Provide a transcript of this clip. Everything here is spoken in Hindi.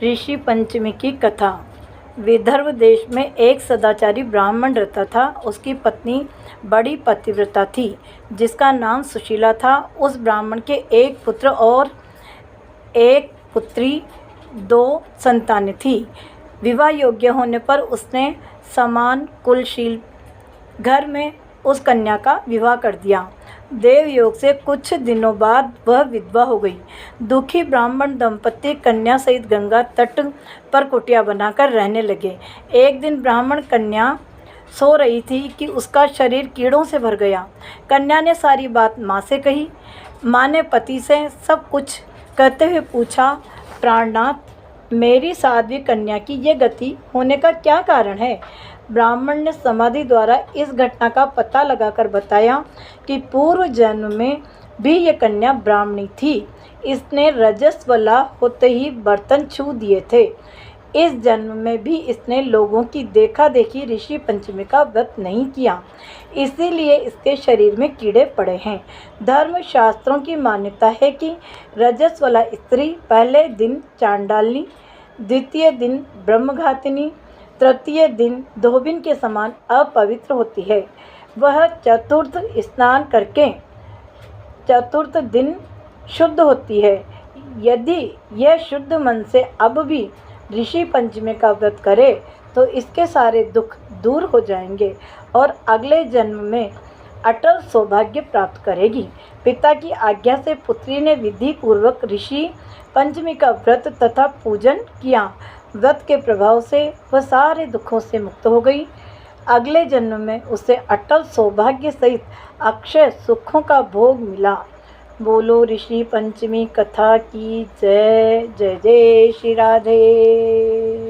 ऋषि पंचमी की कथा। विदर्भ देश में एक सदाचारी ब्राह्मण रहता था। उसकी पत्नी बड़ी पतिव्रता थी, जिसका नाम सुशीला था। उस ब्राह्मण के एक पुत्र और एक पुत्री, 2 संतानें थीं। विवाह योग्य होने पर उसने समान कुलशील घर में उस कन्या का विवाह कर दिया। देव योग से कुछ दिनों बाद वह विधवा हो गई। दुखी ब्राह्मण दंपति कन्या सहित गंगा तट पर कुटिया बनाकर रहने लगे। एक दिन ब्राह्मण कन्या सो रही थी कि उसका शरीर कीड़ों से भर गया। कन्या ने सारी बात माँ से कही। माँ ने पति से सब कुछ कहते हुए पूछा, प्राणनाथ, मेरी साध्वी कन्या की ये गति होने का क्या कारण है? ब्राह्मण ने समाधि द्वारा इस घटना का पता लगाकर बताया कि पूर्व जन्म में भी ये कन्या ब्राह्मणी थी। इसने रजस्वला होते ही बर्तन छू दिए थे। इस जन्म में भी इसने लोगों की देखा देखी ऋषि पंचमी का व्रत नहीं किया, इसीलिए इसके शरीर में कीड़े पड़े हैं। धर्म शास्त्रों की मान्यता है कि रजस्वला स्त्री पहले दिन चांडालनी, द्वितीय दिन ब्रह्मघातिनी, तृतीय दिन धोबिन के समान अपवित्र होती है। वह चतुर्थ स्नान करके चतुर्थ दिन शुद्ध होती है। यदि यह शुद्ध मन से अब भी ऋषि पंचमी का व्रत करे तो इसके सारे दुख दूर हो जाएंगे और अगले जन्म में अटल सौभाग्य प्राप्त करेगी। पिता की आज्ञा से पुत्री ने विधि पूर्वक ऋषि पंचमी का व्रत तथा पूजन किया। व्रत के प्रभाव से वह सारे दुखों से मुक्त हो गई। अगले जन्म में उसे अटल सौभाग्य सहित अक्षय सुखों का भोग मिला। बोलो ऋषि पंचमी कथा की जय। जय जय श्री राधे।